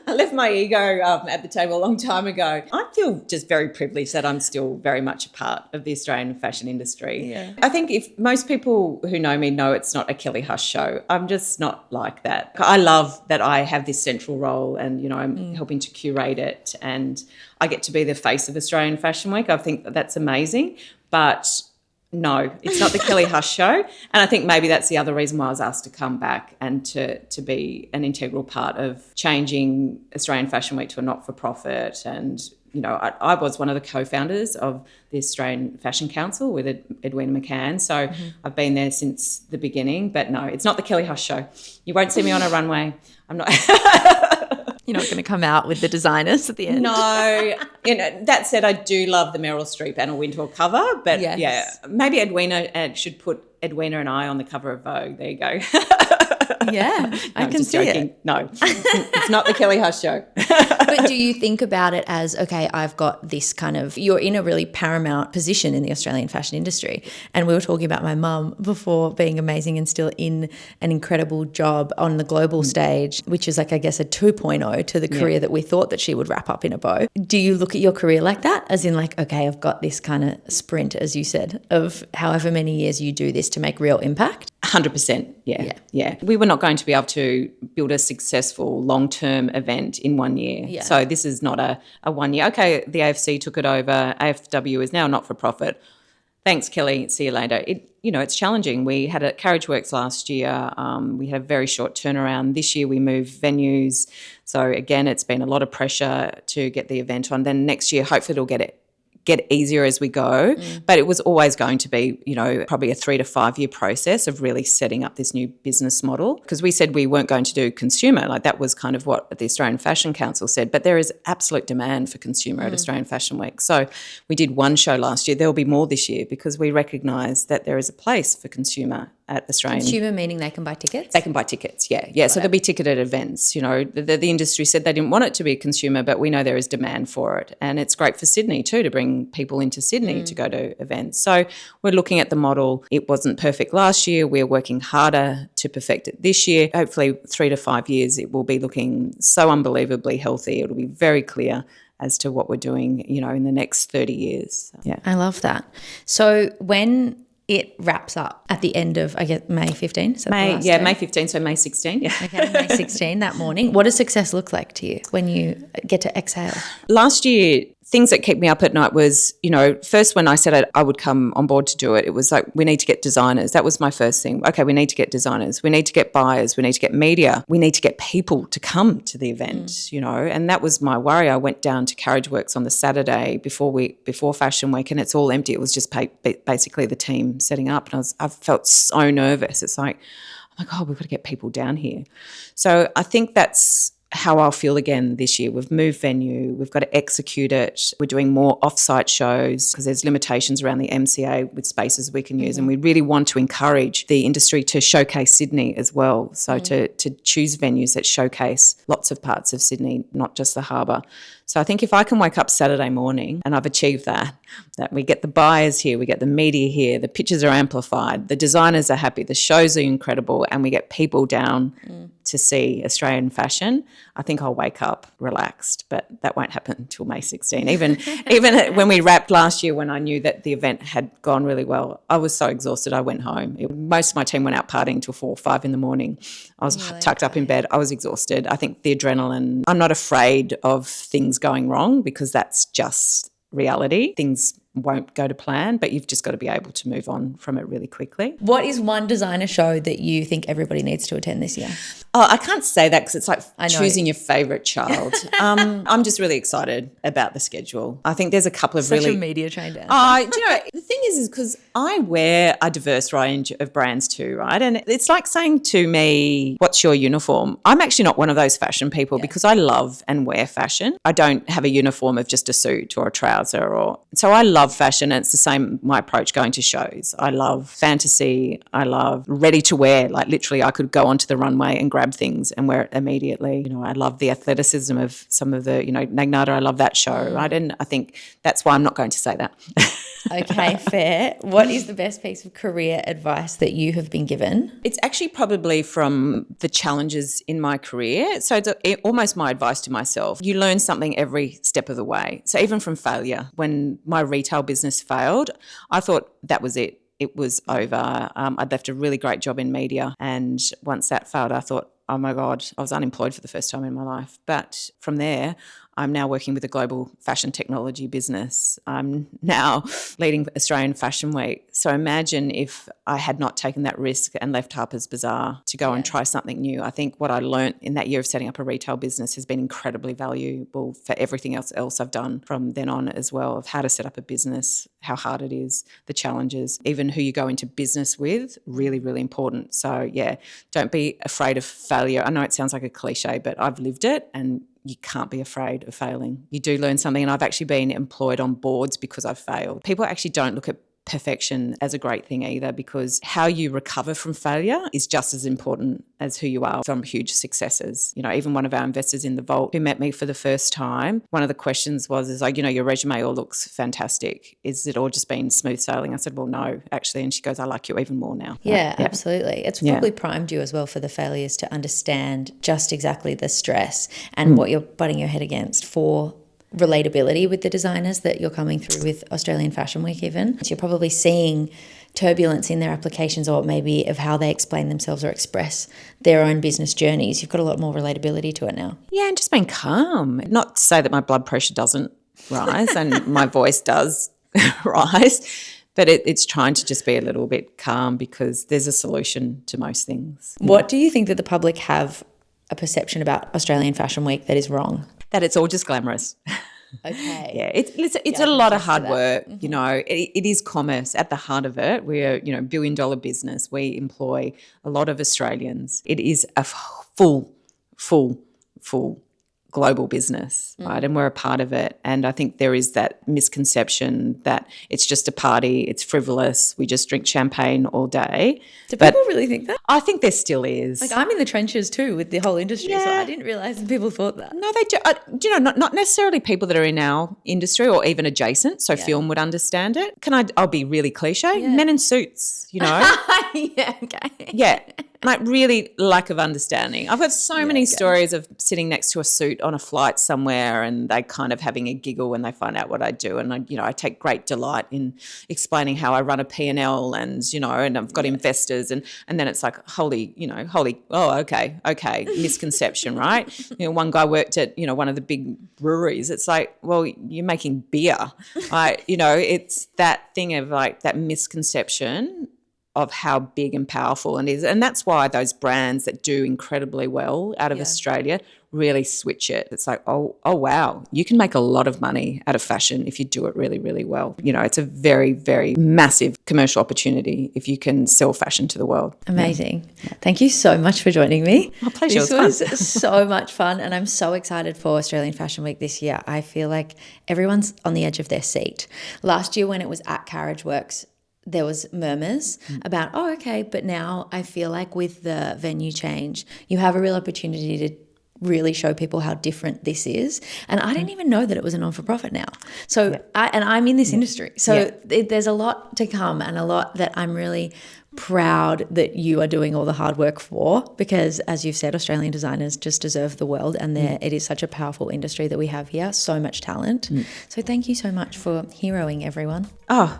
I left my ego at the table a long time ago. I feel just very privileged that I'm still very much a part of the Australian fashion industry. Yeah. I think if most people who know me know it's not a Kellie Hush show, I'm just not like that. I love that I have this central role and, I'm helping to curate it, and I get to be the face of Australian Fashion Week. I think that's amazing. But no, it's not the Kellie Hush show. And I think maybe that's the other reason why I was asked to come back and to be an integral part of changing Australian Fashion Week to a not-for-profit. And, I was one of the co-founders of the Australian Fashion Council with Edwina McCann. So I've been there since the beginning. But no, it's not the Kellie Hush show. You won't see me on a runway. I'm not... You're not going to come out with the designers at the end. No. That said, I do love the Meryl Streep Anna Wintour cover, but maybe Edwina should put Edwina and I on the cover of Vogue. There you go. Yeah, I can see it. No, it's not the Kellie Hush show. But do you think about it as, okay, I've got this kind of, you're in a really paramount position in the Australian fashion industry. And we were talking about my mum before being amazing and still in an incredible job on the global stage, which is like, I guess, a 2.0 to the career that we thought that she would wrap up in a bow. Do you look at your career like that? As in like, okay, I've got this kind of sprint, as you said, of however many years you do this to make real impact? 100%. Yeah. We were not going to be able to build a successful long-term event in 1 year. Yeah. So this is not a 1 year. Okay, the AFC took it over. AFW is now not for profit. Thanks, Kelly. See you later. It's challenging. We had at Carriageworks last year. We had a very short turnaround. This year we moved venues. So again, it's been a lot of pressure to get the event on. Then next year, hopefully it'll get easier as we go. But it was always going to be, probably a 3 to 5 year process of really setting up this new business model, because we said we weren't going to do consumer. Like, that was kind of what the Australian Fashion Council said. But there is absolute demand for consumer at Australian Fashion Week. So we did one show last year. There'll be more this year, because we recognise that there is a place for consumer at Australian. Consumer meaning they can buy tickets? They can buy tickets, yeah. So there'll be ticketed events. The industry said they didn't want it to be a consumer, but we know there is demand for it. And it's great for Sydney too, to bring people into Sydney to go to events. So we're looking at the model. It wasn't perfect last year. We're working harder to perfect it this year. Hopefully 3 to 5 years, it will be looking so unbelievably healthy. It'll be very clear as to what we're doing, in the next 30 years. Yeah. I love that. So when it wraps up at the end of, I guess, May 15? May 15, so May 16, yeah. Okay, May 16, that morning. What does success look like to you when you get to exhale? Last year, things that kept me up at night was, first when I said I would come on board to do it, it was like, we need to get designers. That was my first thing. Okay, we need to get designers. We need to get buyers. We need to get media. We need to get people to come to the event, and that was my worry. I went down to Carriageworks on the Saturday before Fashion Week, and it's all empty. It was just basically the team setting up, and I felt so nervous. It's like, oh my God, we've got to get people down here. So I think that's how I'll feel again this year. We've moved venue, we've got to execute it. We're doing more off-site shows because there's limitations around the MCA with spaces we can use, and we really want to encourage the industry to showcase Sydney as well. So to choose venues that showcase lots of parts of Sydney, not just the harbour. So I think if I can wake up Saturday morning and I've achieved that we get the buyers here, we get the media here, the pictures are amplified, the designers are happy, the shows are incredible, and we get people down to see Australian fashion, I think I'll wake up relaxed. But that won't happen until May 16. Even when we wrapped last year, when I knew that the event had gone really well, I was so exhausted I went home. Most of my team went out partying till 4 or 5 in the morning. I was tucked up in bed. I was exhausted. I think the adrenaline, I'm not afraid of things going wrong, because that's just reality. Things won't go to plan, but you've just got to be able to move on from it really quickly. What is one designer show that you think everybody needs to attend this year? Oh, I can't say that because it's like choosing your favourite child. I'm just really excited about the schedule. I think there's a couple of Such really... a media trained answer. The thing is because I wear a diverse range of brands too, right? And it's like saying to me, what's your uniform? I'm actually not one of those fashion people because I love and wear fashion. I don't have a uniform of just a suit or a trouser. So I love fashion, and it's the same my approach going to shows. I love fantasy. I love ready to wear. Like literally I could go onto the runway and grab things and wear it immediately. I love the athleticism of some of the, Nagnata, I love that show, right? And I think that's why I'm not going to say that. Okay, fair. What is the best piece of career advice that you have been given? It's actually probably from the challenges in my career. So it's almost my advice to myself. You learn something every step of the way. So even from failure, when my retail business failed, I thought that was it. It was over. I'd left a really great job in media, and once that failed, I thought, oh my God, I was unemployed for the first time in my life. But from there, I'm now working with a global fashion technology business. I'm now leading Australian Fashion Week. So imagine if I had not taken that risk and left Harper's Bazaar to go and try something new. I think what I learnt in that year of setting up a retail business has been incredibly valuable for everything else I've done from then on as well, of how to set up a business, how hard it is, the challenges, even who you go into business with, really, really important. So, yeah, don't be afraid of failure. I know it sounds like a cliche, but I've lived it, and you can't be afraid of failing. You do learn something, and I've actually been employed on boards because I've failed. People actually don't look at perfection as a great thing either, because how you recover from failure is just as important as who you are from huge successes. Even one of our investors in the vault who met me for the first time, one of the questions was like, your resume all looks fantastic. Is it all just been smooth sailing? I said, well, no, actually. And she goes, I like you even more now. Yeah, absolutely. It's probably primed you as well for the failures to understand just exactly the stress and what you're butting your head against for relatability with the designers that you're coming through with Australian Fashion Week even. So you're probably seeing turbulence in their applications or maybe of how they explain themselves or express their own business journeys, you've got a lot more relatability to it now. Yeah, and just being calm. Not to say that my blood pressure doesn't rise and my voice does rise, but it's trying to just be a little bit calm because there's a solution to most things. What do you think that the public have a perception about Australian Fashion Week that is wrong? That it's all just glamorous. Okay. Yeah, it's a lot of hard work. You know, it is commerce at the heart of it. We're, you know, billion-dollar business. We employ a lot of Australians. It is a full global business, right? And we're a part of it. And I think there is that misconception that it's just a party, it's frivolous, we just drink champagne all day. Do people really think that? I think there still is. Like, I'm in the trenches too with the whole industry, so I didn't realise that people thought that. No, they do. You know, not necessarily people that are in our industry or even adjacent, so film would understand it. I'll be really cliche, men in suits, you know. Yeah, okay. Yeah, like really lack of understanding. I've got so many stories of sitting next to a suit on a flight somewhere and they kind of having a giggle when they find out what I do. And I take great delight in explaining how I run a P&L and, you know, and I've got investors and then it's like, okay, misconception, right? You know, one guy worked at, you know, one of the big breweries. It's like, well, you're making beer. You know, it's that thing of like that misconception of how big and powerful it is. And that's why those brands that do incredibly well out of Australia really switch it. It's like, oh, wow, you can make a lot of money out of fashion if you do it really, really well. You know, it's a very, very massive commercial opportunity if you can sell fashion to the world. Amazing. Yeah. Thank you so much for joining me. My pleasure. This was so much fun and I'm so excited for Australian Fashion Week this year. I feel like everyone's on the edge of their seat. Last year when it was at Carriageworks, there was murmurs about, but now I feel like with the venue change, you have a real opportunity to really show people how different this is. And I didn't even know that it was a non-for-profit now. So I'm in this industry. So there's a lot to come and a lot that I'm really proud that you are doing all the hard work for, because as you've said, Australian designers just deserve the world and it is such a powerful industry that we have here, so much talent. So thank you so much for heroing everyone. Oh,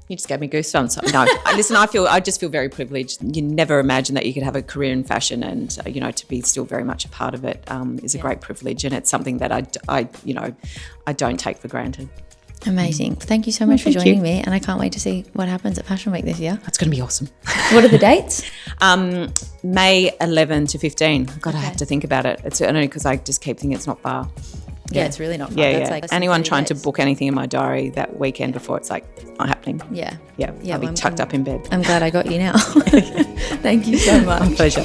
you just gave me goosebumps. No, listen, I just feel very privileged. You never imagine that you could have a career in fashion and, you know, to be still very much a part of it is a great privilege, and it's something that I don't take for granted. Amazing. Thank you so much for joining me, and I can't wait to see what happens at Fashion Week this year. It's going to be awesome. What are the dates? May 11 to 15. God, I have to think about it. It's only because I just keep thinking it's not far. Yeah, it's really not fun. Yeah, That's like anyone trying to book anything in my diary that weekend before, it's like not happening. Yeah. I'll be tucked up in bed. I'm glad I got you now. Thank you so much. My pleasure.